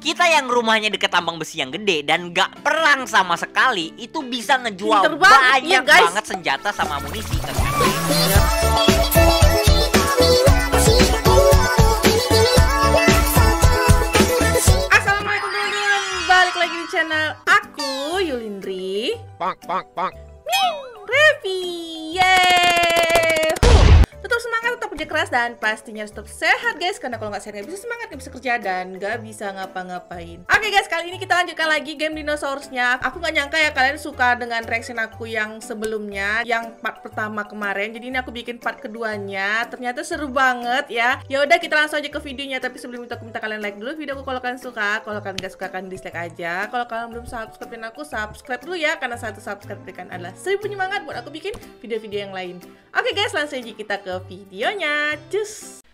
Kita yang rumahnya deket tambang besi yang gede dan gak perang sama sekali, itu bisa ngejual banyak banget senjata sama amunisi. Assalamualaikum teman-teman, balik lagi di channel aku, Yulindri. Revi, yeay. Tetap semangat, tetap kerja keras, dan pastinya harus tetap sehat guys. Karena kalau nggak sehat nggak bisa semangat, nggak bisa kerja, dan nggak bisa ngapa-ngapain. Oke guys, kali ini kita lanjutkan lagi game dinosaurusnya. Aku nggak nyangka ya kalian suka dengan reaction aku yang sebelumnya, yang part pertama kemarin. Jadi ini aku bikin part keduanya. Ternyata seru banget ya. Ya udah, kita langsung aja ke videonya. Tapi sebelum itu aku minta kalian like dulu videoku kalau kalian suka. Kalau kalian nggak suka, kalian dislike aja. Kalau kalian belum subscribe aku, subscribe dulu ya. Karena satu subscribe berikan adalah 1000 penyemangat buat aku bikin video-video yang lain. Oke guys, langsung aja kita ke videonya. Cus.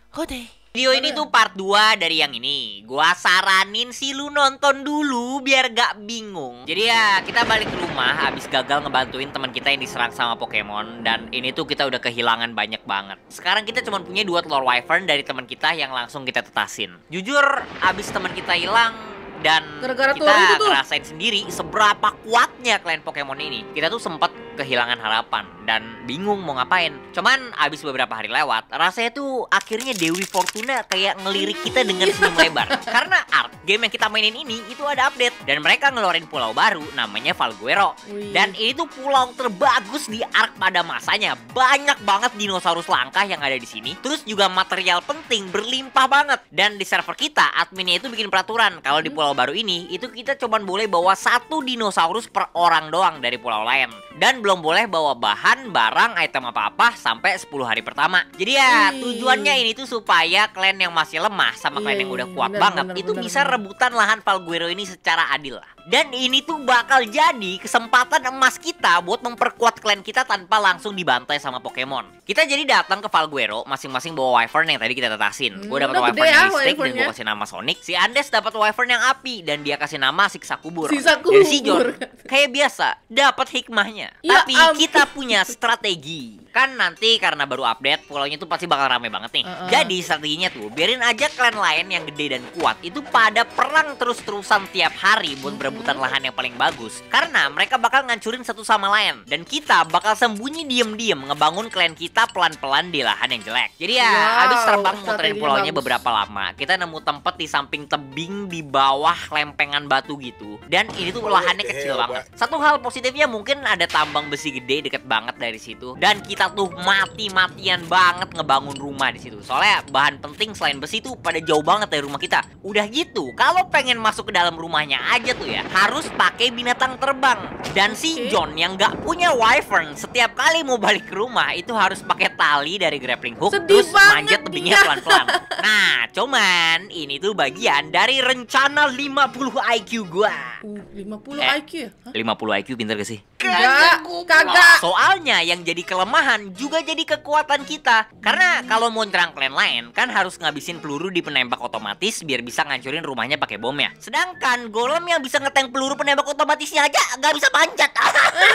Video ini tuh part 2 dari yang ini. Gua saranin sih lu nonton dulu biar gak bingung. Jadi ya, kita balik ke rumah habis gagal ngebantuin teman kita yang diserang sama Pokemon. Dan ini tuh kita udah kehilangan banyak banget. Sekarang kita cuma punya 2 telur wyvern dari teman kita yang langsung kita tetasin. Jujur, abis teman kita hilang dan Gara-gara kita ngerasain sendiri seberapa kuatnya klien Pokemon ini. Kita tuh sempat kehilangan harapan dan bingung mau ngapain. Cuman abis beberapa hari lewat, rasanya tuh akhirnya Dewi Fortuna kayak ngelirik kita dengan senyum lebar. Karena Ark, game yang kita mainin ini itu ada update dan mereka ngeluarin pulau baru namanya Falguero. Dan ini tuh pulau terbagus di Ark pada masanya. Banyak banget dinosaurus langka yang ada di sini. Terus juga material penting berlimpah banget. Dan di server kita, adminnya itu bikin peraturan kalau di pulau baru ini itu kita cuman boleh bawa 1 dinosaurus per orang doang dari pulau lain. Dan belum boleh bawa bahan, barang, item apa-apa sampai 10 hari pertama. Jadi ya tujuannya ini tuh supaya klan yang masih lemah sama klan yang udah kuat banget itu bisa rebutan lahan Falguero ini secara adil lah. Dan ini tuh bakal jadi kesempatan emas kita buat memperkuat klan kita tanpa langsung dibantai sama Pokemon. Kita jadi datang ke Falguero masing-masing bawa wyvern yang tadi kita tetasin. Gue dapat wyvern yang listrik dan gue kasih nama Sonic. Si Andes dapat wyvern yang api dan dia kasih nama Siksa Kubur. Dan si John kayak biasa dapat hikmahnya. Tapi kita punya strategi. Kan nanti karena baru update, pulaunya tuh pasti bakal rame banget nih. Jadi strateginya tuh biarin aja klan lain yang gede dan kuat itu pada perang terus-terusan tiap hari buat berebutan lahan yang paling bagus. Karena mereka bakal ngancurin satu sama lain. Dan kita bakal sembunyi diem-diem ngebangun klan kita pelan-pelan di lahan yang jelek. Jadi ya habis terbang muterin pulaunya beberapa lama, kita nemu tempat di samping tebing di bawah lempengan batu gitu. Dan ini tuh lahannya kecil banget. Satu hal positifnya mungkin ada tambang besi gede deket banget dari situ. Dan kita tuh mati-matian banget ngebangun rumah di situ. Soalnya bahan penting selain besi tuh pada jauh banget dari rumah kita. Udah gitu, kalau pengen masuk ke dalam rumahnya aja tuh ya harus pakai binatang terbang. Dan si John yang gak punya wyvern setiap kali mau balik ke rumah itu harus pakai tali dari grappling hook terus manjat tebingnya pelan-pelan. Nah, cuman ini tuh bagian dari rencana 50 IQ gua. 50 IQ ya? 50 IQ pinter gak sih? Kagak. Soalnya yang jadi kelemahan juga jadi kekuatan kita. Karena kalau mau nyerang klan lain kan harus ngabisin peluru di penembak otomatis biar bisa ngancurin rumahnya pakai bom ya. Sedangkan golem yang bisa ngetank peluru penembak otomatisnya aja nggak bisa panjat.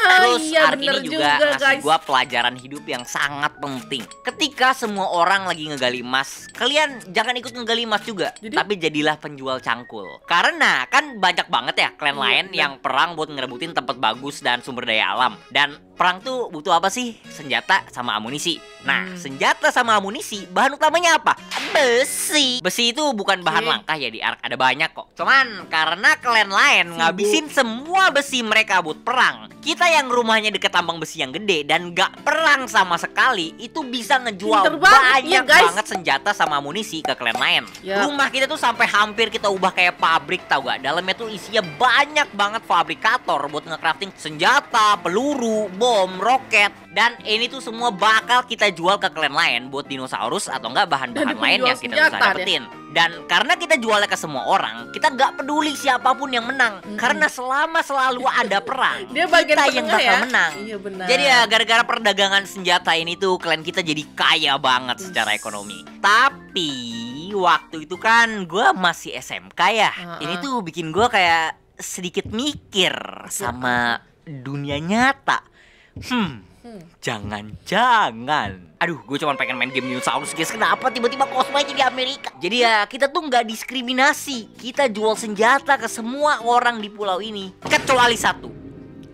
Terus Ark ini juga ngasih gua pelajaran hidup yang sangat penting. Ketika semua orang lagi ngegali emas, kalian jangan ikut ngegali emas juga, tapi jadilah penjual cangkul. Karena kan banyak banget ya klan lain yang perang buat ngerebutin tempat bagus dan sumber daya alam. Dan perang tuh butuh apa sih? Senjata sama amunisi. Nah, senjata sama amunisi bahan utamanya apa? Besi. Besi itu bukan bahan langka ya di Ark, ada banyak kok. Cuman karena klan lain ngabisin semua besi mereka buat perang, kita yang rumahnya deket tambang besi yang gede dan gak perang sama sekali itu bisa ngejual banyak banget senjata sama amunisi ke klan lain. Rumah kita tuh sampai hampir kita ubah kayak pabrik, tau gak? Dalamnya tuh isinya banyak banget fabrikator buat ngecrafting senjata, peluru, bom, roket. Dan ini tuh semua bakal kita jual ke klan lain buat dinosaurus atau enggak bahan-bahan lain yang kita bisa dapetin. Dan karena kita jualnya ke semua orang, kita gak peduli siapapun yang menang. Karena selama selalu ada perang, kita yang bakal menang. Jadi ya gara-gara perdagangan senjata ini tuh klan kita jadi kaya banget secara ekonomi. Tapi waktu itu kan gue masih SMK ya. Ini tuh bikin gue kayak sedikit mikir sama dunia nyata. Jangan-jangan. Aduh, gue cuma pengen main game dinosaurus guys. Kenapa tiba-tiba cosplay di Amerika? Jadi ya kita tuh nggak diskriminasi. Kita jual senjata ke semua orang di pulau ini. Kecuali satu,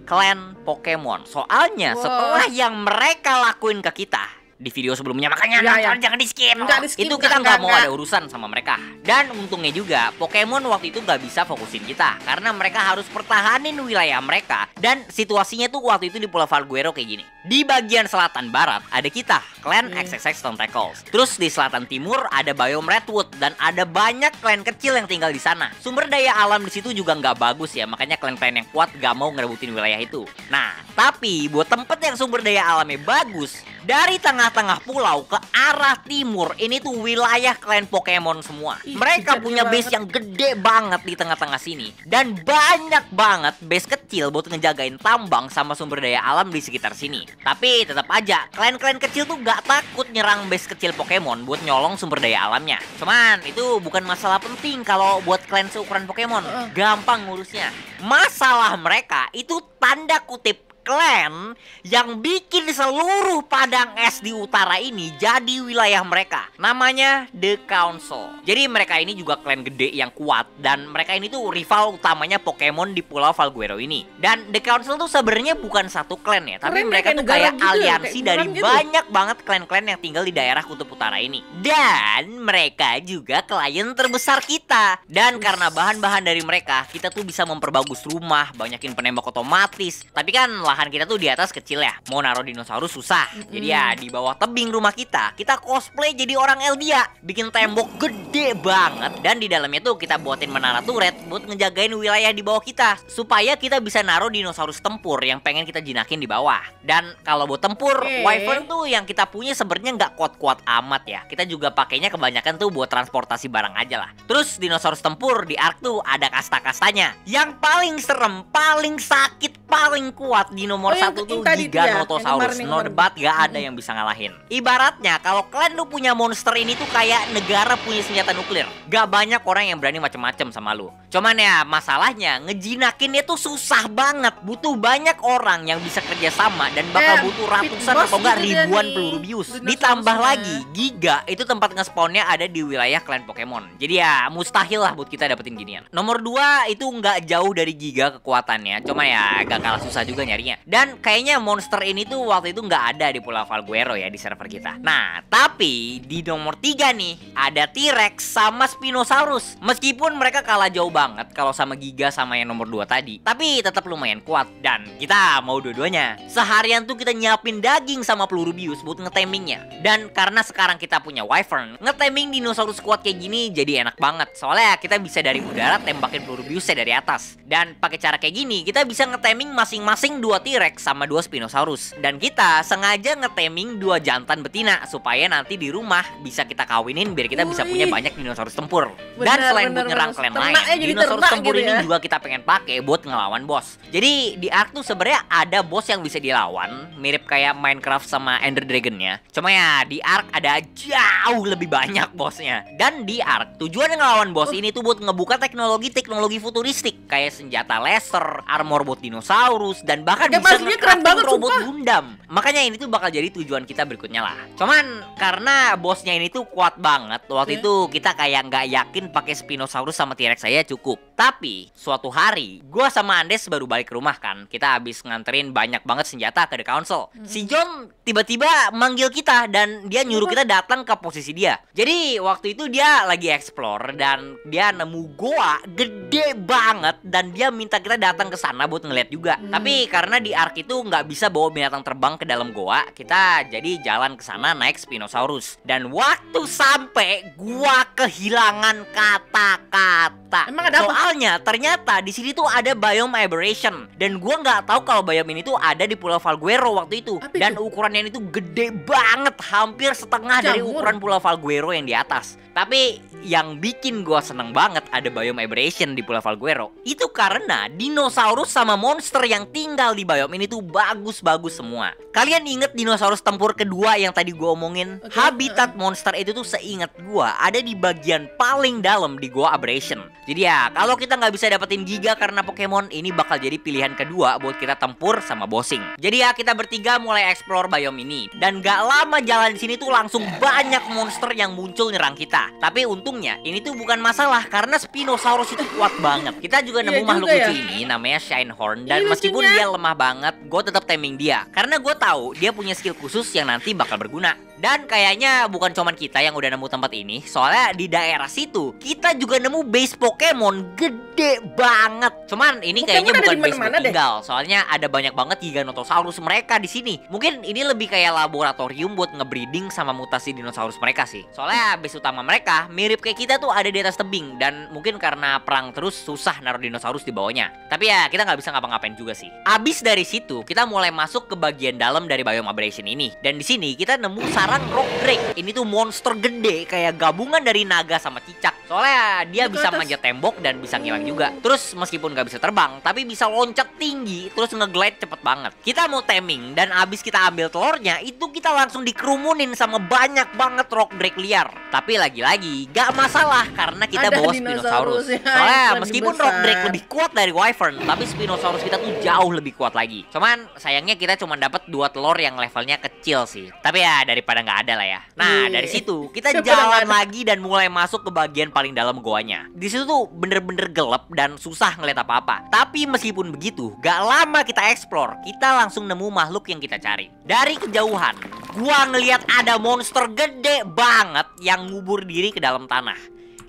klan Pokemon. Soalnya setelah yang mereka lakuin ke kita di video sebelumnya, makanya jangan di skip. Itu kita nggak mau ada urusan sama mereka. Dan untungnya juga Pokemon waktu itu nggak bisa fokusin kita karena mereka harus pertahanin wilayah mereka. Dan situasinya tuh waktu itu di Pulau Falguero kayak gini. Di bagian selatan barat ada kita, klan XXX Tentacles. Terus di selatan timur ada biome Redwood dan ada banyak klan kecil yang tinggal di sana. Sumber daya alam di situ juga nggak bagus ya, makanya klan-klan yang kuat nggak mau ngerebutin wilayah itu. Nah, tapi buat tempat yang sumber daya alamnya bagus, dari tengah-tengah pulau ke arah timur, ini tuh wilayah klan Pokemon semua. Mereka punya base yang gede banget di tengah-tengah sini. Dan banyak banget base kecil buat ngejagain tambang sama sumber daya alam di sekitar sini. Tapi tetap aja, klan-klan kecil tuh gak takut nyerang base kecil Pokemon buat nyolong sumber daya alamnya. Cuman itu bukan masalah penting kalau buat klan seukuran Pokemon. Gampang ngurusnya. Masalah mereka itu tanda kutip klan yang bikin seluruh padang es di utara ini jadi wilayah mereka. Namanya The Council. Jadi mereka ini juga klan gede yang kuat dan mereka ini tuh rival utamanya Pokemon di Pulau Falguero ini. Dan The Council tuh sebenarnya bukan satu klan ya, tapi mereka tuh kayak gitu, aliansi dari banyak banget klan-klan yang tinggal di daerah kutub utara ini. Dan mereka juga klien terbesar kita. Dan karena bahan-bahan dari mereka, kita tuh bisa memperbagus rumah, banyakin penembak otomatis. Tapi kan lahan kita tuh di atas kecil ya, mau naruh dinosaurus susah. Jadi ya di bawah tebing rumah kita cosplay jadi orang Eldia, bikin tembok gede banget. Dan di dalamnya tuh kita buatin menara turret buat ngejagain wilayah di bawah kita, supaya kita bisa naruh dinosaurus tempur yang pengen kita jinakin di bawah. Dan kalau buat tempur, Wyvern tuh yang kita punya sebenarnya nggak kuat-kuat amat ya. Kita juga pakainya kebanyakan tuh buat transportasi barang aja lah. Terus dinosaurus tempur di Ark tuh ada kasta-kastanya. Yang paling serem, paling sakit, paling kuat di nomor satu tuh Giganotosaurus. No debat, gak ada yang bisa ngalahin. Ibaratnya kalau kalian lu punya monster ini tuh kayak negara punya senjata nuklir. Gak banyak orang yang berani macem-macem sama lu. Cuman ya masalahnya ngejinakinnya tuh susah banget. Butuh banyak orang yang bisa kerjasama dan bakal butuh ratusan atau enggak ribuan peluru bius. Ditambah lagi Giga itu tempat nge-spawnnya ada di wilayah klan Pokemon. Jadi ya mustahil lah buat kita dapetin ginian. Nomor 2 itu nggak jauh dari Giga kekuatannya. Cuma ya gak kalah susah juga nyarinya. Dan kayaknya monster ini tuh waktu itu nggak ada di Pulau Falguero ya di server kita. Nah, tapi di nomor 3 nih ada T-Rex sama Spinosaurus. Meskipun mereka kalah jauh banget kalau sama Giga sama yang nomor 2 tadi, tapi tetap lumayan kuat dan kita mau dua-duanya. Seharian tuh kita nyiapin daging sama peluru bius buat ngetamingnya. Dan karena sekarang kita punya Wyvern, ngetaming dinosaurus kuat kayak gini jadi enak banget. Soalnya kita bisa dari udara tembakin peluru biusnya dari atas. Dan pakai cara kayak gini kita bisa ngetaming masing-masing 2 T-Rex sama 2 Spinosaurus. Dan kita sengaja ngetaming 2 jantan betina supaya nanti di rumah bisa kita kawinin biar kita bisa punya banyak dinosaurus tempur. Dan selain buat nyerang klan lain, dinosaurus tempur ini juga kita pengen pakai buat ngelawan bos. Jadi di Ark tuh sebenarnya ada bos yang bisa dilawan, mirip kayak Minecraft sama Ender Dragon-nya. Cuma ya di Ark ada jauh lebih banyak bosnya. Dan di Ark tujuan ngelawan bos ini tuh buat ngebuka teknologi futuristik kayak senjata laser, armor buat dinosaurus, dan bahkan bisa nge-crafting robot Gundam. Makanya ini tuh bakal jadi tujuan kita berikutnya lah. Cuman karena bosnya ini tuh kuat banget, waktu itu kita kayak nggak yakin pakai Spinosaurus sama T-Rex saya cukup. Tapi suatu hari gua sama Andes baru balik ke rumah kan. Kita habis nganterin banyak banget senjata ke The Council. Si John tiba-tiba manggil kita dan dia nyuruh kita datang ke posisi dia. Jadi waktu itu dia lagi explore dan dia nemu goa gede banget dan dia minta kita datang ke sana buat ngeliat juga. Tapi karena di Ark itu nggak bisa bawa binatang terbang ke dalam goa, kita jadi jalan ke sana naik Spinosaurus. Dan waktu sampai gua kehilangan kata-kata. Emang ada apa? Soalnya ternyata di sini tuh ada biome aberration dan gua nggak tahu kalau biome ini tuh ada di Pulau Falguero waktu itu. Dan ukurannya ini tuh gede banget, hampir setengah dari ukuran Pulau Falguero yang di atas. Tapi yang bikin gua seneng banget ada biome aberration di Pulau Falguero itu karena dinosaurus sama monster yang tinggal di biome ini tuh bagus-bagus semua. Kalian inget dinosaurus tempur kedua yang tadi gua omongin? Habitat monster itu tuh seingat gua ada di bagian paling dalam di Goa Aberration. Jadi ya kalau kalau kita nggak bisa dapetin Giga karena Pokemon, ini bakal jadi pilihan kedua buat kita tempur sama bossing. Jadi ya kita bertiga mulai explore biome ini. Dan gak lama jalan di sini tuh langsung banyak monster yang muncul nyerang kita. Tapi untungnya ini tuh bukan masalah karena Spinosaurus itu kuat banget. Kita juga nemu makhluk lucu ini namanya Shinehorn. Dan meskipun dia lemah banget, gue tetap taming dia. Karena gue tahu dia punya skill khusus yang nanti bakal berguna. Dan kayaknya bukan cuman kita yang udah nemu tempat ini. Soalnya di daerah situ kita juga nemu base Pokemon gede banget. Cuman ini kayaknya bukan base tinggal. Soalnya ada banyak banget Giganotosaurus mereka di sini. Mungkin ini lebih kayak laboratorium buat ngebreeding sama mutasi dinosaurus mereka sih. Soalnya base utama mereka mirip kayak kita tuh ada di atas tebing. Dan mungkin karena perang terus susah naruh dinosaurus di bawahnya. Tapi ya kita nggak bisa ngapa-ngapain juga sih. Abis dari situ kita mulai masuk ke bagian dalam dari biome aberration ini. Dan di sini kita nemu sarang Rock Drake. Ini tuh monster gede kayak gabungan dari naga sama cicak. Soalnya dia bisa manjat tembok dan bisa ngilang juga. Terus meskipun nggak bisa terbang, tapi bisa loncat tinggi, terus nge-glide cepet banget. Kita mau taming dan abis kita ambil telurnya, itu kita langsung dikerumunin sama banyak banget Rock Drake liar. Tapi lagi-lagi gak masalah karena kita bawa Spinosaurus. Soalnya meskipun Rock Drake lebih kuat dari Wyvern, tapi Spinosaurus kita tuh jauh lebih kuat lagi. Cuman sayangnya kita cuma dapat 2 telur yang levelnya kecil sih. Tapi ya daripada nggak ada lah ya. Nah dari situ kita jalan lagi dan mulai masuk ke bagian paling dalam goanya. Di situ tuh bener-bener gelap dan susah ngeliat apa-apa. Tapi meskipun begitu, gak lama kita explore, kita langsung nemu makhluk yang kita cari. Dari kejauhan, gua ngeliat ada monster gede banget yang ngubur diri ke dalam tanah.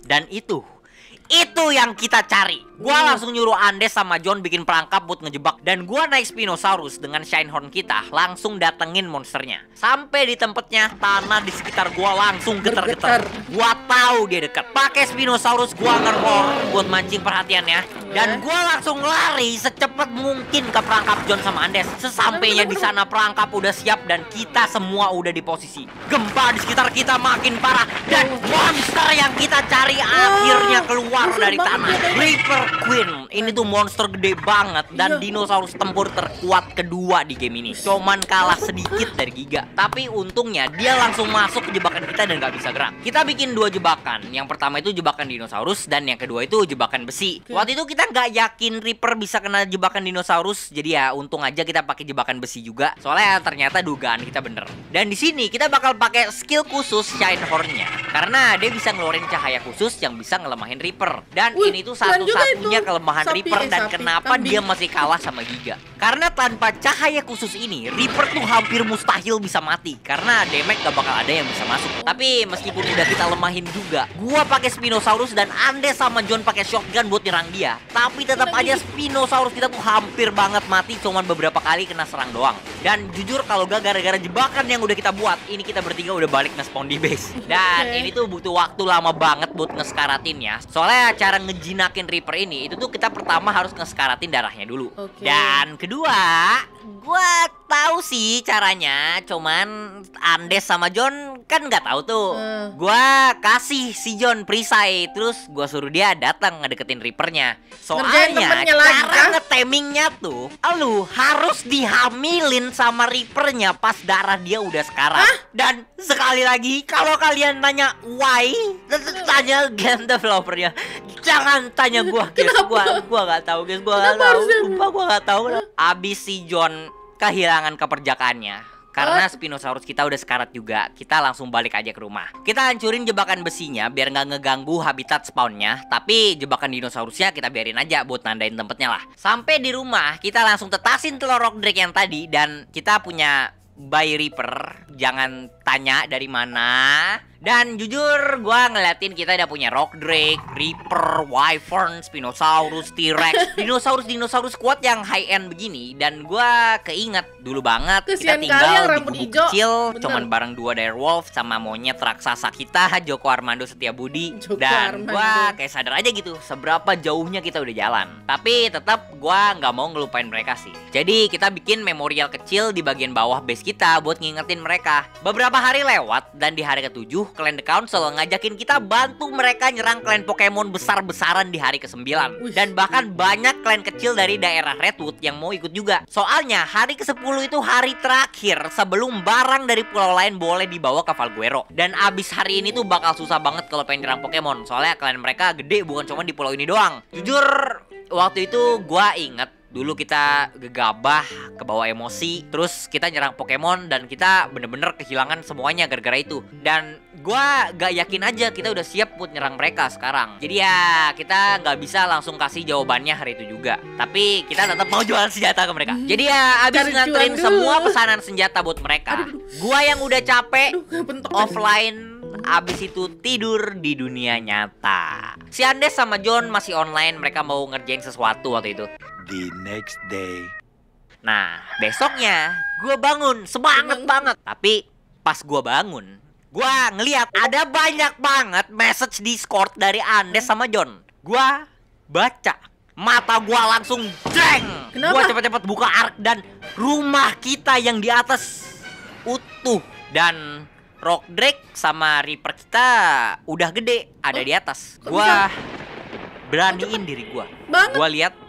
Dan itu yang kita cari. Gua langsung nyuruh Andes sama John bikin perangkap buat ngejebak. Dan gua naik Spinosaurus dengan Shinehorn kita, langsung datengin monsternya. Sampai di tempatnya, tanah di sekitar gua langsung getar-getar. Gua tahu dia dekat. Pakai Spinosaurus gua nge-roar buat mancing perhatiannya. Dan gua langsung lari secepat mungkin ke perangkap John sama Andes. Sesampainya di sana perangkap udah siap dan kita semua udah di posisi. Gempa di sekitar kita makin parah dan monster yang kita cari akhirnya keluar dari tanah. Reaper Queen. Ini tuh monster gede banget dan dinosaurus tempur terkuat kedua di game ini. Cuman kalah sedikit dari Giga. Tapi untungnya dia langsung masuk ke jebakan kita dan gak bisa gerak. Kita bikin 2 jebakan. Yang pertama itu jebakan dinosaurus dan yang kedua itu jebakan besi. Waktu itu kita nggak yakin Reaper bisa kena jebakan dinosaurus. Jadi ya untung aja kita pakai jebakan besi juga. Soalnya ternyata dugaan kita bener. Dan di sini kita bakal pakai skill khusus Shinehorn-nya. Karena dia bisa ngeluarin cahaya khusus yang bisa ngelemahin Reaper. Dan ini tuh satu-satunya kelemahan Reaper dan kenapa dia masih kalah sama Giga. Karena tanpa cahaya khusus ini, Reaper tuh hampir mustahil bisa mati. Karena damage gak bakal ada yang bisa masuk. Tapi meskipun udah kita lemahin juga, gua pakai Spinosaurus dan Andes sama John pakai shotgun buat nyerang dia. Tapi tetap aja Spinosaurus kita tuh hampir banget mati, cuman beberapa kali kena serang doang. Dan jujur kalau gak gara-gara jebakan yang udah kita buat, ini kita bertiga udah balik nge-spawn di base. Dan ini tuh butuh waktu lama banget buat ngeskaratinnya. Soalnya cara ngejinakin Reaper ini, itu tuh kita pertama harus ngeskaratin darahnya dulu. Dan kedua, gua tahu sih caranya, cuman Andes sama John kan nggak tahu tuh. Gua kasih si John perisai, terus gua suruh dia datang ngedeketin Reapernya. Soalnya cara ngetemingnya tuh, lu harus dihamilin sama Reapernya pas darah dia udah sekarat. Dan sekali lagi, kalau kalian tanya why, tanya game developernya. Jangan tanya gua, guys. Gua nggak tahu, guys. Gua nggak tahu. Sumpah gua nggak tahu. Abis si John kehilangan keperjakaannya karena Spinosaurus kita udah sekarat juga, kita langsung balik aja ke rumah. Kita hancurin jebakan besinya biar nggak ngeganggu habitat spawnnya. Tapi jebakan dinosaurusnya kita biarin aja buat nandain tempatnya lah. Sampai di rumah kita langsung tetasin telur Rock Drake yang tadi. Dan kita punya by Reaper. Jangan tanya dari mana. Dan jujur gua ngeliatin kita udah punya Rock Drake, Reaper, Wyvern, Spinosaurus, T-Rex, dinosaurus kuat yang high end begini. Dan gua keinget dulu banget kita tinggal di gubuk kecil, cuman bareng 2 direwolf sama monyet raksasa kita Joko Armando Setiabudi. Dan gua kayak sadar aja gitu seberapa jauhnya kita udah jalan. Tapi tetap gua nggak mau ngelupain mereka sih. Jadi kita bikin memorial kecil di bagian bawah base kita buat ngingetin mereka. Beberapa hari lewat dan di hari ke-7 Clan The Council ngajakin kita bantu mereka nyerang klan Pokemon besar-besaran di hari ke-9. Dan bahkan banyak klan kecil dari daerah Redwood yang mau ikut juga. Soalnya hari ke-10 itu hari terakhir sebelum barang dari pulau lain boleh dibawa ke Valguero. Dan abis hari ini tuh bakal susah banget kalau pengen nyerang Pokemon. Soalnya klan mereka gede, bukan cuma di pulau ini doang. Jujur, waktu itu gua inget dulu kita gegabah, kebawa emosi, terus kita nyerang Pokemon dan kita bener-bener kehilangan semuanya gara-gara itu. Dan gua gak yakin aja kita udah siap buat nyerang mereka sekarang. Jadi ya kita gak bisa langsung kasih jawabannya hari itu juga. Tapi kita tetap mau jual senjata ke mereka. Jadi ya abis nganterin semua pesanan senjata buat mereka, gua yang udah capek offline, abis itu tidur di dunia nyata. Si Andes sama John masih online, mereka mau ngerjain sesuatu waktu itu. The next day. Nah, besoknya gue bangun semangat banget. Tapi pas gue bangun, gue ngeliat ada banyak banget message Discord dari Andes sama John. Gue baca, mata gue langsung jeng. Gue cepet-cepet buka arc dan rumah kita yang di atas utuh. Dan Rock Drake sama Reaper kita udah gede, ada di atas. Gue beraniin diri gue. Gue lihat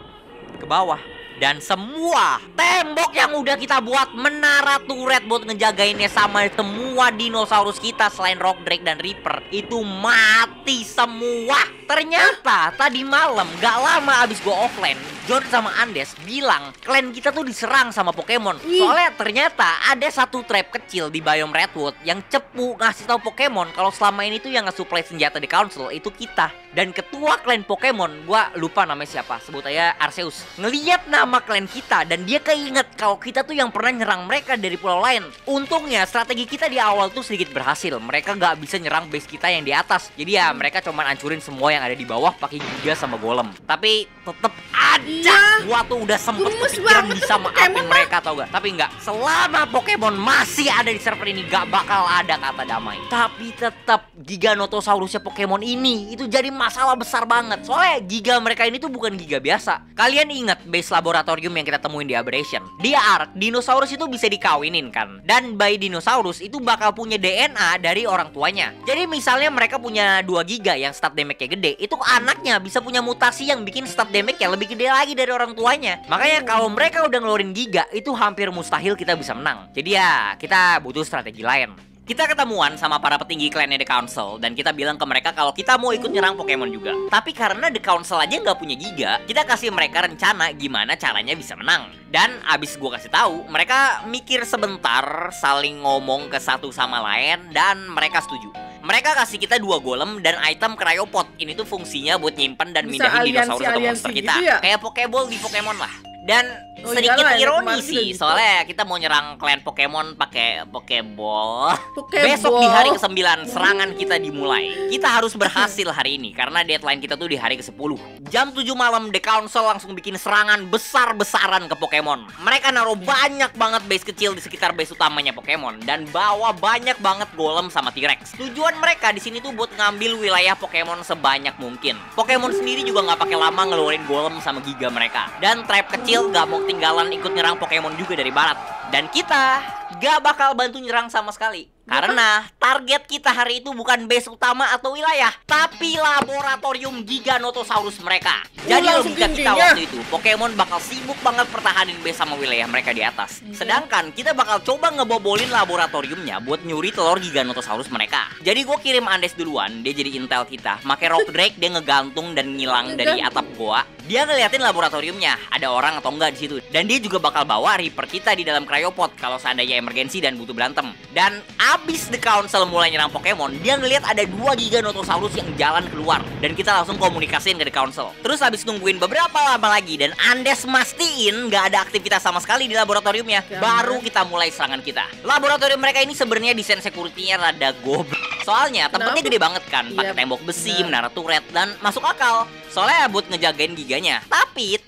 ke bawah dan semua tembok yang udah kita buat, menara turret buat ngejagainnya sama semua dinosaurus kita selain Rock Drake dan Reaper itu mati semua. Ternyata tadi malam gak lama abis gua offline, John sama Andes bilang klan kita tuh diserang sama Pokemon. Soalnya ternyata ada satu trap kecil di biome Redwood yang cepu ngasih tahu Pokemon kalau selama ini tuh yang nge-supply senjata di Council itu kita. Dan ketua klan Pokemon, gua lupa namanya siapa, sebut aja Arceus, ngeliat nama klan kita dan dia keinget kalau kita tuh yang pernah nyerang mereka dari pulau lain. Untungnya strategi kita di awal tuh sedikit berhasil. Mereka gak bisa nyerang base kita yang di atas. Jadi ya mereka cuma hancurin semua yang ada di bawah pakai Giga sama Golem. Tapi tetep aja gua tuh udah sempet kepikiran bisa maafin mereka, tau gak? Tapi enggak, selama Pokemon masih ada di server ini gak bakal ada kata damai. Tapi tetap Giganotosaurusnya Pokemon ini itu jadi masalah besar banget. Soalnya giga mereka ini tuh bukan giga biasa. Kalian ingat base laboratorium yang kita temuin di Aberration? Di Ark, dinosaurus itu bisa dikawinin kan? Dan bayi dinosaurus itu bakal punya DNA dari orang tuanya. Jadi misalnya mereka punya 2 giga yang stat damage-nya gede, itu anaknya bisa punya mutasi yang bikin stat damage yang lebih gede lagi dari orang tuanya. Makanya kalau mereka udah ngeluarin giga, itu hampir mustahil kita bisa menang. Jadi ya kita butuh strategi lain. Kita ketemuan sama para petinggi klannya The Council dan kita bilang ke mereka kalau kita mau ikut nyerang Pokemon juga. Tapi karena The Council aja nggak punya giga, kita kasih mereka rencana gimana caranya bisa menang. Dan abis gue kasih tahu, mereka mikir sebentar, saling ngomong ke satu sama lain dan mereka setuju. Mereka kasih kita 2 golem dan item cryopod. Ini tuh fungsinya buat nyimpen dan mindahin dinosaurus atau monster kita. Gitu ya? Kayak Pokeball di Pokemon lah. Dan sedikit ironi sih, soalnya kita mau nyerang klan Pokemon pakai Pokeball. Besok di hari ke-9 serangan kita dimulai. Kita harus berhasil hari ini karena deadline kita tuh di hari ke-10. Jam 7 malam The Council langsung bikin serangan besar-besaran ke Pokemon. Mereka naruh banyak banget base kecil di sekitar base utamanya Pokemon dan bawa banyak banget golem sama T-Rex. Tujuan mereka di sini tuh buat ngambil wilayah Pokemon sebanyak mungkin. Pokemon sendiri juga nggak pakai lama ngeluarin golem sama giga mereka. Dan trap kecil gak mau tinggalan ikut nyerang Pokemon juga dari barat. Dan kita gak bakal bantu nyerang sama sekali. Karena target kita hari itu bukan base utama atau wilayah, tapi laboratorium Giganotosaurus mereka. Jadi logika kita waktu itu, Pokemon bakal sibuk banget pertahanin base sama wilayah mereka di atas. Sedangkan kita bakal coba ngebobolin laboratoriumnya buat nyuri telur Giganotosaurus mereka. Jadi gue kirim Andes duluan, dia jadi intel kita. Make Rock Drake, dia ngegantung dan ngilang dari atap goa. Dia ngeliatin laboratoriumnya, ada orang atau enggak di situ. Dan dia juga bakal bawa Reaper kita di dalam cryopod kalau seandainya emergensi dan butuh berantem. Dan abis The Council mulai nyerang Pokemon, dia ngeliat ada 2 Giganotosaurus yang jalan keluar. Dan kita langsung komunikasiin ke The Council. Terus abis nungguin beberapa lama lagi dan Andes mastiin gak ada aktivitas sama sekali di laboratoriumnya, baru kita mulai serangan kita. Laboratorium mereka ini sebenarnya desain security-nya rada goblok. Soalnya tempatnya gede banget kan, pakai tembok besi, menara turret, dan masuk akal. Soalnya buat ngejagain giganya. Tapi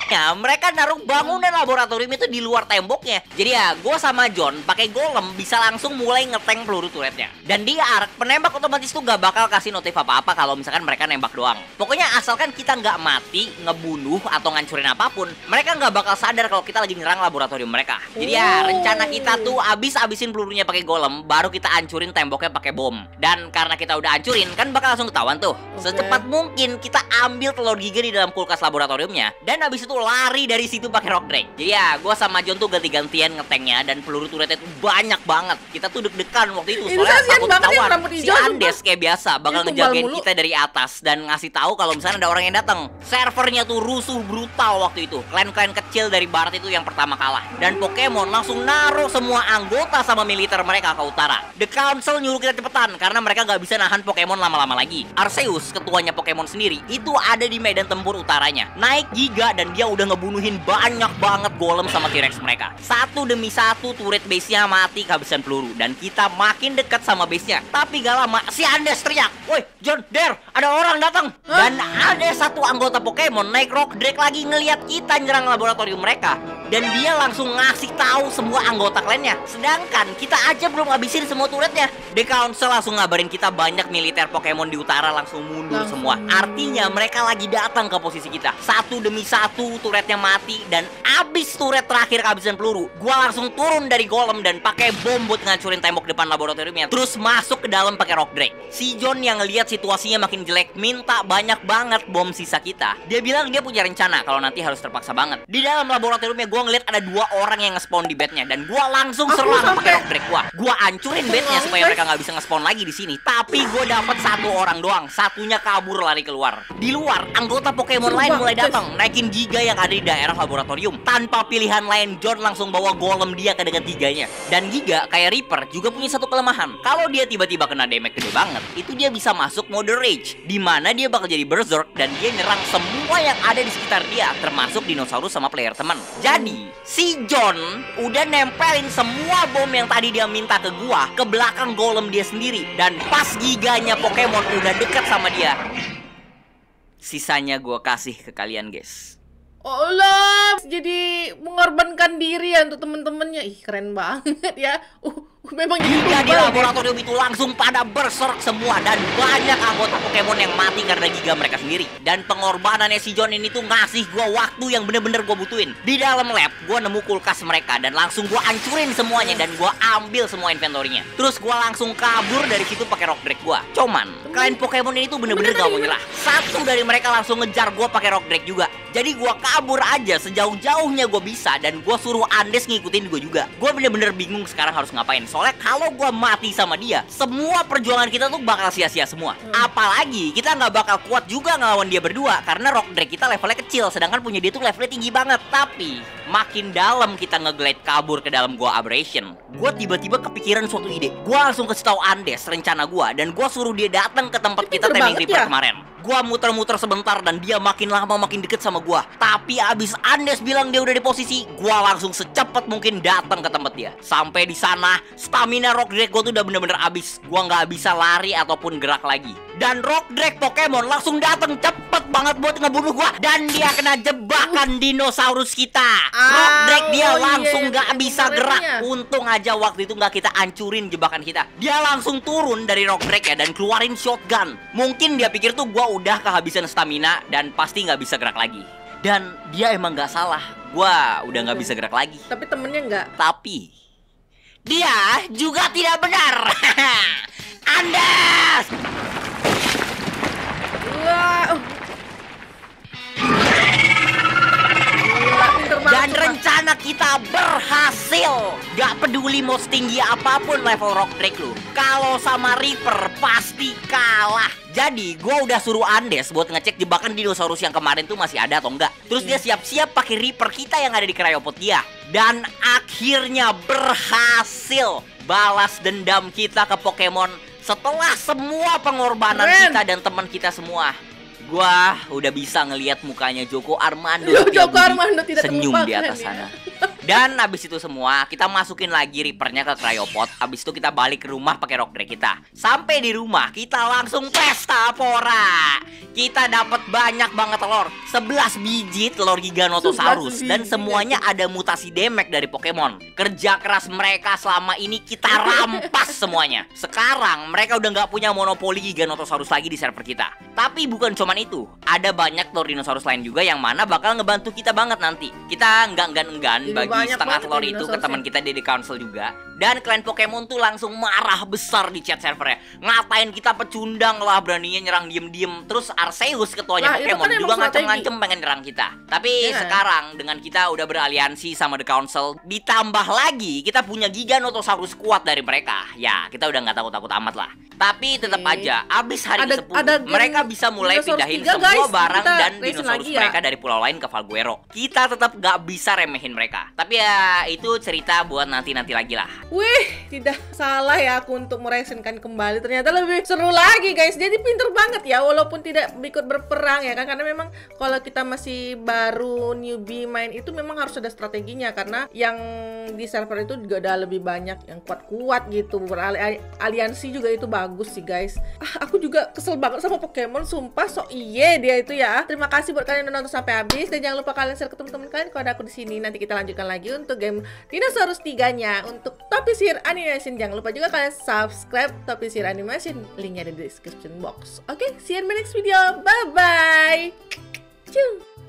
Ya, mereka naruh bangunan laboratorium itu di luar temboknya. Jadi ya, gue sama John pakai golem bisa langsung mulai ngetank peluru turretnya. Dan di arc, penembak otomatis tuh gak bakal kasih notif apa-apa kalau misalkan mereka nembak doang. Pokoknya asalkan kita nggak mati, ngebunuh atau ngancurin apapun, mereka nggak bakal sadar kalau kita lagi nyerang laboratorium mereka. Jadi ya, rencana kita tuh abisin pelurunya pakai golem, baru kita hancurin temboknya pakai bom. Dan karena kita udah hancurin, kan bakal langsung ketahuan tuh. Secepat mungkin kita ambil telur giga di dalam kulkas laboratoriumnya, dan abis itu lari dari situ pakai rock drake. Jadi ya, gue sama John tuh ganti-gantian ngetanknya, dan peluru turretnya tuh banyak banget. Kita tuh deg-degan waktu itu soalnya takut ketahuan. Si Andes kayak biasa bakal ngejagain kita dari atas dan ngasih tahu kalau misalnya ada orang yang datang. Servernya tuh rusuh brutal waktu itu. Klan-klan kecil dari barat itu yang pertama kalah, dan Pokemon langsung naruh semua anggota sama militer mereka ke utara. The Council nyuruh kita cepetan karena mereka nggak bisa nahan Pokemon lama-lama lagi. Arceus, ketuanya Pokemon sendiri, itu ada di medan tempur utaranya, naik giga, dan dia udah ngebunuhin banyak banget golem sama T-Rex mereka. Satu demi satu turret base-nya mati kehabisan peluru, dan kita makin dekat sama base-nya. Tapi gak lama si Andes teriak, "Woi John, Der, ada orang datang!" Dan ada satu anggota Pokemon naik rock drake lagi ngeliat kita nyerang laboratorium mereka, dan dia langsung ngasih tahu semua anggota klannya. Sedangkan kita aja belum habisin semua turretnya. The Council langsung ngabarin kita banyak militer Pokemon di utara langsung mundur semua. Artinya mereka lagi datang ke posisi kita. Satu demi satu turretnya mati, dan abis turret terakhir kehabisan peluru, gua langsung turun dari golem dan pakai bom buat ngancurin tembok depan laboratoriumnya. Terus masuk ke dalam pakai rock drake. Si John yang ngelihat situasinya makin jelek minta banyak banget bom sisa kita. Dia bilang dia punya rencana kalau nanti harus terpaksa banget. Di dalam laboratoriumnya gua ngeliat ada 2 orang yang nge-spawn di bednya, dan gua langsung serang pakai rock drake gua. Gua hancurin bednya supaya mereka nggak bisa nge-spawn lagi di sini. Tapi gua dapat 1 orang doang, satunya kabur lari keluar. Di luar, anggota Pokemon lain mulai datang, naikin giga yang ada di daerah laboratorium. Tanpa pilihan lain, John langsung bawa golem dia ke dekat giganya. Dan giga kayak Reaper juga punya satu kelemahan. Kalau dia tiba-tiba kena damage gede banget, itu dia bisa masuk mode rage, di mana dia bakal jadi berserk dan dia nyerang semua yang ada di sekitar dia, termasuk dinosaurus sama player teman. Jadi si John udah nempelin semua bom yang tadi dia minta ke gua ke belakang golem dia sendiri. Dan pas giganya Pokemon udah dekat sama dia, sisanya gua kasih ke kalian guys. Oh lah, jadi mengorbankan diri ya untuk temen-temennya. Ih, keren banget ya. Memang Giga di laboratorium itu langsung pada berserk semua, dan banyak anggota Pokemon yang mati karena giga mereka sendiri. Dan pengorbanannya si John ini tuh ngasih gua waktu yang bener-bener gua butuhin. Di dalam lab, gua nemu kulkas mereka dan langsung gua hancurin semuanya dan gua ambil semua inventorinya. Terus gua langsung kabur dari situ pakai rock drake gua. Cuman, klien Pokemon ini tuh bener-bener gak mau nyerah. Satu dari mereka langsung ngejar gua pakai rock drake juga. Jadi gua kabur aja sejauh-jauhnya gua bisa, dan gua suruh Andes ngikutin gua juga. Gua bener-bener bingung sekarang harus ngapain. Soalnya kalau gua mati sama dia, semua perjuangan kita tuh bakal sia-sia semua. Apalagi kita nggak bakal kuat juga ngelawan dia berdua karena rock drake kita levelnya kecil, sedangkan punya dia tuh levelnya tinggi banget. Tapi makin dalam kita nge-glide kabur ke dalam gua Aberration, gua tiba-tiba kepikiran suatu ide. Gua langsung kasih tahu Andes rencana gua, dan gua suruh dia datang ke tempat kita Taming Reaper kemarin. Gua muter-muter sebentar dan dia makin lama makin deket sama gua. Tapi abis Andes bilang dia udah di posisi, gua langsung secepat mungkin datang ke tempat dia. Sampai di sana, stamina rock drake gua tuh udah bener-bener abis. Gua nggak bisa lari ataupun gerak lagi. Dan rock drake Pokemon langsung datang cepet banget buat ngebunuh gua, dan dia kena jebakan dinosaurus kita. Rock drake dia langsung nggak bisa gerak. Untung aja waktu itu nggak kita hancurin jebakan kita. Dia langsung turun dari rock drake ya dan keluarin shotgun. Mungkin dia pikir tuh gua udah kehabisan stamina dan pasti nggak bisa gerak lagi. Dan dia emang nggak salah, gua udah nggak bisa gerak lagi. Tapi temennya nggak. Tapi dia juga tidak benar. Andes! Wah. Dan rencana kita berhasil. Gak peduli mau setinggi apapun level rock drake lu, kalau sama Reaper pasti kalah. Jadi gue udah suruh Andes buat ngecek jebakan dinosaurus yang kemarin tuh masih ada atau enggak. Terus dia siap-siap pakai Reaper kita yang ada di cryopod dia. Dan akhirnya berhasil balas dendam kita ke Pokemon setelah semua pengorbanan kita dan teman kita semua. Gua udah bisa ngelihat mukanya Joko Armando Joko Armando tidak senyum terlupakan di atas ya. sana. Dan abis itu semua kita masukin lagi Reapernya ke cryopod. Abis itu kita balik ke rumah pakai rock drag kita. Sampai di rumah kita langsung pesta pora. Kita dapat banyak banget telur, 11 biji telur Giganotosaurus, 11 biji, dan semuanya ada mutasi damage dari Pokemon. Kerja keras mereka selama ini kita rampas semuanya. Sekarang mereka udah nggak punya monopoli Giganotosaurus lagi di server kita. Tapi bukan cuman itu, ada banyak telur dinosaurus lain juga yang mana bakal ngebantu kita banget nanti. Kita nggak enggan Jadi bagi banyak setengah banget telur ya itu ke dinosaurusnya. teman kita di council juga. Dan klan Pokemon tuh langsung marah besar di chat servernya. Ngatain kita pecundang lah, beraninya nyerang diem-diem. Terus Arceus ketuanya Lah, itu Pokemon kan emang juga strategi. ngancem-ngancem pengen nyerang kita. Tapi Iya. sekarang dengan kita udah beraliansi sama The Council, ditambah lagi kita punya Giganotosaurus kuat dari mereka. Ya, kita udah nggak takut-takut amat lah. Tapi tetap Oke. aja, abis hari Ada- ke-10 ada geng mereka bisa mulai dinosaurus pindahin 3, semua guys. barang Kita dan racing dinosaurus lagi ya. mereka dari pulau lain ke Valguero. Kita tetap nggak bisa remehin mereka. Tapi ya itu cerita buat nanti-nanti lagi lah. Wih, tidak salah ya aku untuk meresenkan kembali. Ternyata lebih seru lagi guys. Jadi pinter banget ya, walaupun tidak ikut berperang ya kan. Karena memang kalau kita masih baru newbie main itu memang harus ada strateginya. Karena yang di server itu juga udah lebih banyak yang kuat-kuat gitu. Beraliansi juga itu bagus sih guys. Aku juga kesel banget sama Pokemon. Sumpah so iye dia itu ya. Terima kasih buat kalian yang nonton sampai habis. Dan jangan lupa kalian share ke teman-teman kalian kalau ada aku di sini. Nanti kita lanjutkan lagi untuk game Dinosaurus 3-nya. Untuk Topi Sihir Animation, jangan lupa juga kalian subscribe Topi Sihir Animation. Linknya ada di description box. Oke, see you in my next video. Bye-bye. Ciao.